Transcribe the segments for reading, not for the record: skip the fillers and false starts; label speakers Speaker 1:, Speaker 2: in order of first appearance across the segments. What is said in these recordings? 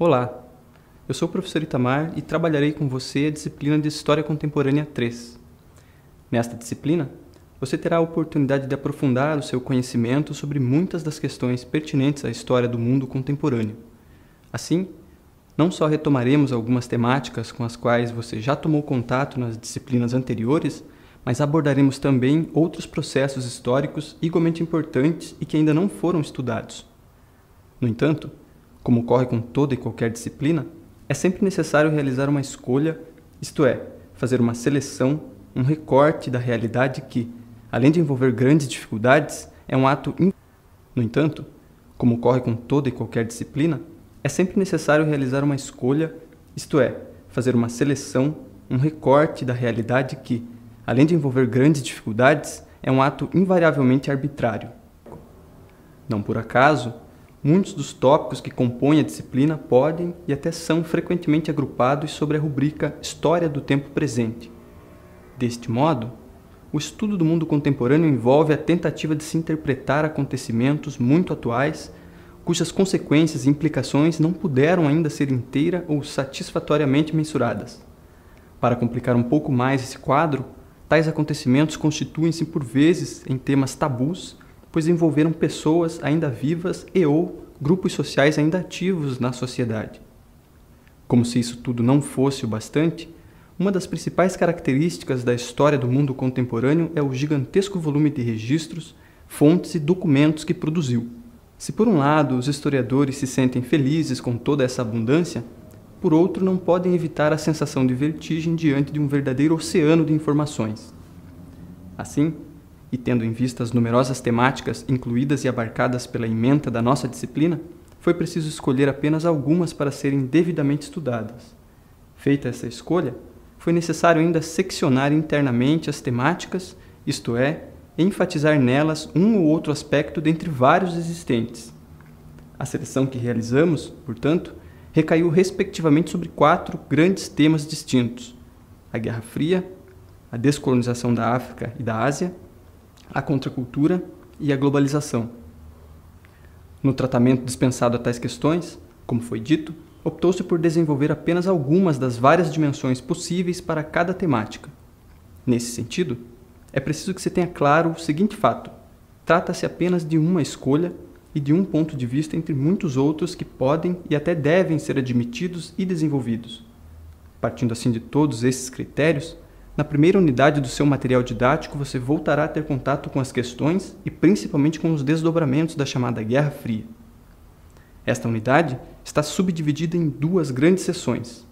Speaker 1: Olá, eu sou o professor Itamar e trabalharei com você a disciplina de História Contemporânea 3. Nesta disciplina, você terá a oportunidade de aprofundar o seu conhecimento sobre muitas das questões pertinentes à história do mundo contemporâneo. Assim, não só retomaremos algumas temáticas com as quais você já tomou contato nas disciplinas anteriores, mas abordaremos também outros processos históricos igualmente importantes e que ainda não foram estudados. No entanto, como ocorre com toda e qualquer disciplina, é sempre necessário realizar uma escolha, isto é, fazer uma seleção, um recorte da realidade que, além de envolver grandes dificuldades, é um ato No entanto, como ocorre com toda e qualquer disciplina, é sempre necessário realizar uma escolha, isto é, fazer uma seleção, um recorte da realidade que, além de envolver grandes dificuldades, é um ato invariavelmente arbitrário. Não por acaso, muitos dos tópicos que compõem a disciplina podem e até são frequentemente agrupados sob a rubrica História do Tempo Presente. Deste modo, o estudo do mundo contemporâneo envolve a tentativa de se interpretar acontecimentos muito atuais, cujas consequências e implicações não puderam ainda ser inteira ou satisfatoriamente mensuradas. Para complicar um pouco mais esse quadro, tais acontecimentos constituem-se por vezes em temas tabus, pois envolveram pessoas ainda vivas ou grupos sociais ainda ativos na sociedade. Como se isso tudo não fosse o bastante, uma das principais características da história do mundo contemporâneo é o gigantesco volume de registros, fontes e documentos que produziu. Se por um lado os historiadores se sentem felizes com toda essa abundância, por outro não podem evitar a sensação de vertigem diante de um verdadeiro oceano de informações. Assim, e tendo em vista as numerosas temáticas incluídas e abarcadas pela ementa da nossa disciplina, foi preciso escolher apenas algumas para serem devidamente estudadas. Feita essa escolha, foi necessário ainda seccionar internamente as temáticas, isto é, enfatizar nelas um ou outro aspecto dentre vários existentes. A seleção que realizamos, portanto, recaiu respectivamente sobre 4 grandes temas distintos: a Guerra Fria, a descolonização da África e da Ásia, a contracultura e a globalização. No tratamento dispensado a tais questões, como foi dito, optou-se por desenvolver apenas algumas das várias dimensões possíveis para cada temática. Nesse sentido, é preciso que se tenha claro o seguinte fato: trata-se apenas de uma escolha e de um ponto de vista entre muitos outros que podem e até devem ser admitidos e desenvolvidos. Partindo assim de todos esses critérios, na primeira unidade do seu material didático você voltará a ter contato com as questões e principalmente com os desdobramentos da chamada Guerra Fria. Esta unidade está subdividida em 2 grandes seções.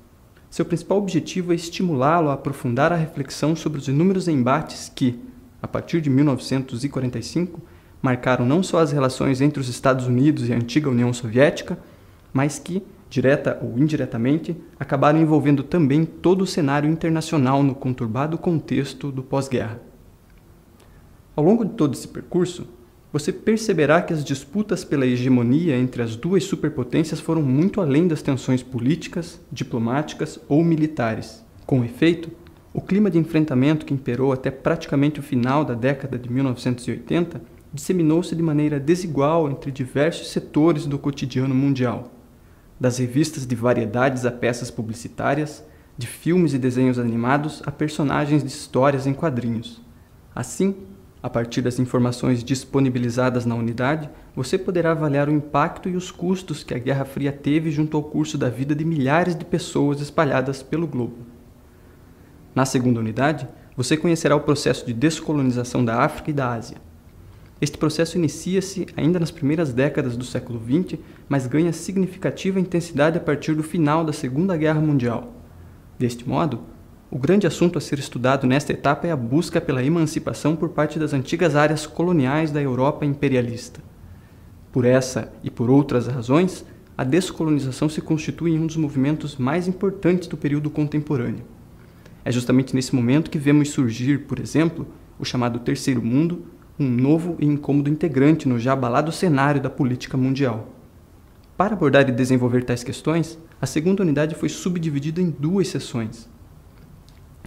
Speaker 1: Seu principal objetivo é estimulá-lo a aprofundar a reflexão sobre os inúmeros embates que, a partir de 1945, marcaram não só as relações entre os Estados Unidos e a antiga União Soviética, mas que, direta ou indiretamente, acabaram envolvendo também todo o cenário internacional no conturbado contexto do pós-guerra. Ao longo de todo esse percurso, você perceberá que as disputas pela hegemonia entre as 2 superpotências foram muito além das tensões políticas, diplomáticas ou militares. Com efeito, o clima de enfrentamento que imperou até praticamente o final da década de 1980 disseminou-se de maneira desigual entre diversos setores do cotidiano mundial. Das revistas de variedades a peças publicitárias, de filmes e desenhos animados a personagens de histórias em quadrinhos. Assim, a partir das informações disponibilizadas na unidade, você poderá avaliar o impacto e os custos que a Guerra Fria teve junto ao curso da vida de milhares de pessoas espalhadas pelo globo. Na segunda unidade, você conhecerá o processo de descolonização da África e da Ásia. Este processo inicia-se ainda nas primeiras décadas do século XX, mas ganha significativa intensidade a partir do final da Segunda Guerra Mundial. Deste modo, o grande assunto a ser estudado nesta etapa é a busca pela emancipação por parte das antigas áreas coloniais da Europa imperialista. Por essa e por outras razões, a descolonização se constitui em um dos movimentos mais importantes do período contemporâneo. É justamente nesse momento que vemos surgir, por exemplo, o chamado Terceiro Mundo, um novo e incômodo integrante no já abalado cenário da política mundial. Para abordar e desenvolver tais questões, a segunda unidade foi subdividida em 2 seções.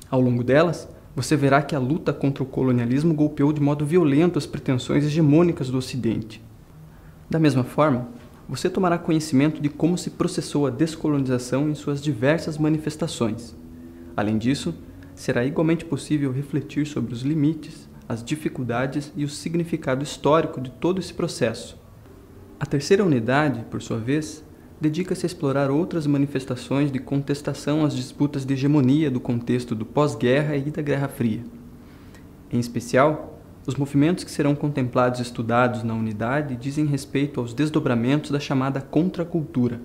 Speaker 1: Ao longo delas, você verá que a luta contra o colonialismo golpeou de modo violento as pretensões hegemônicas do Ocidente. Da mesma forma, você tomará conhecimento de como se processou a descolonização em suas diversas manifestações. Além disso, será igualmente possível refletir sobre os limites, as dificuldades e o significado histórico de todo esse processo. A terceira unidade, por sua vez, dedica-se a explorar outras manifestações de contestação às disputas de hegemonia do contexto do pós-guerra e da Guerra Fria. Em especial, os movimentos que serão contemplados e estudados na unidade dizem respeito aos desdobramentos da chamada contracultura.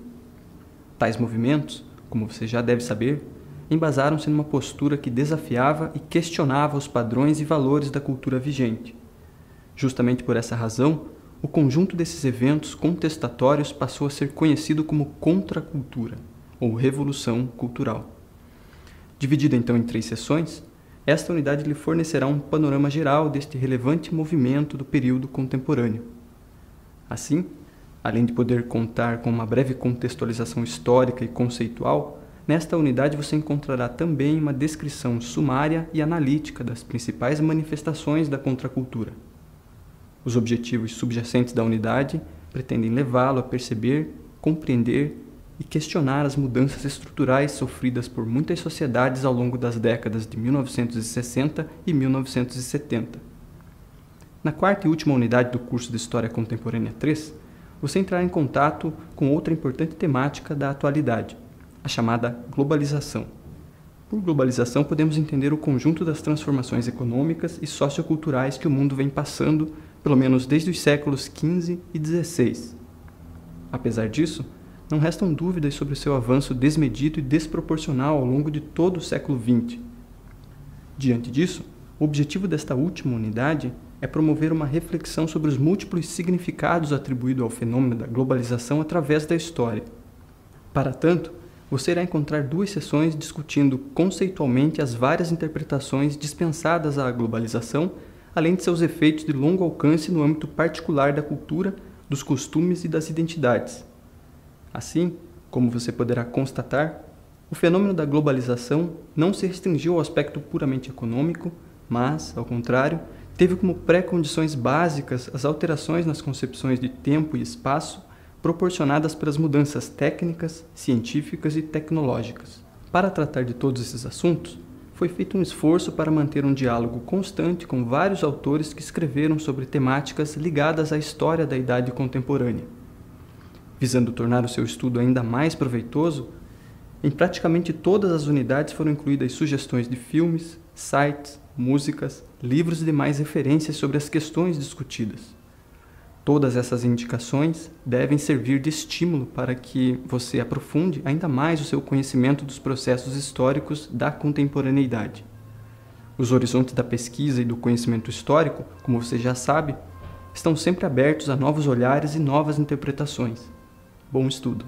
Speaker 1: Tais movimentos, como você já deve saber, embasaram-se numa postura que desafiava e questionava os padrões e valores da cultura vigente. Justamente por essa razão, o conjunto desses eventos contestatórios passou a ser conhecido como contracultura, ou revolução cultural. Dividida então em 3 sessões, esta unidade lhe fornecerá um panorama geral deste relevante movimento do período contemporâneo. Assim, além de poder contar com uma breve contextualização histórica e conceitual, nesta unidade você encontrará também uma descrição sumária e analítica das principais manifestações da contracultura. Os objetivos subjacentes da unidade pretendem levá-lo a perceber, compreender e questionar as mudanças estruturais sofridas por muitas sociedades ao longo das décadas de 1960 e 1970. Na quarta e última unidade do curso de História Contemporânea 3, você entrará em contato com outra importante temática da atualidade, a chamada globalização. Por globalização, podemos entender o conjunto das transformações econômicas e socioculturais que o mundo vem passando, pelo menos desde os séculos XV e XVI. Apesar disso, não restam dúvidas sobre o seu avanço desmedido e desproporcional ao longo de todo o século XX. Diante disso, o objetivo desta última unidade é promover uma reflexão sobre os múltiplos significados atribuídos ao fenômeno da globalização através da história. Para tanto, você irá encontrar 2 sessões discutindo conceitualmente as várias interpretações dispensadas à globalização, além de seus efeitos de longo alcance no âmbito particular da cultura, dos costumes e das identidades. Assim, como você poderá constatar, o fenômeno da globalização não se restringiu ao aspecto puramente econômico, mas, ao contrário, teve como pré-condições básicas as alterações nas concepções de tempo e espaço proporcionadas pelas mudanças técnicas, científicas e tecnológicas. Para tratar de todos esses assuntos, foi feito um esforço para manter um diálogo constante com vários autores que escreveram sobre temáticas ligadas à história da Idade Contemporânea. Visando tornar o seu estudo ainda mais proveitoso, em praticamente todas as unidades foram incluídas sugestões de filmes, sites, músicas, livros e demais referências sobre as questões discutidas. Todas essas indicações devem servir de estímulo para que você aprofunde ainda mais o seu conhecimento dos processos históricos da contemporaneidade. Os horizontes da pesquisa e do conhecimento histórico, como você já sabe, estão sempre abertos a novos olhares e novas interpretações. Bom estudo!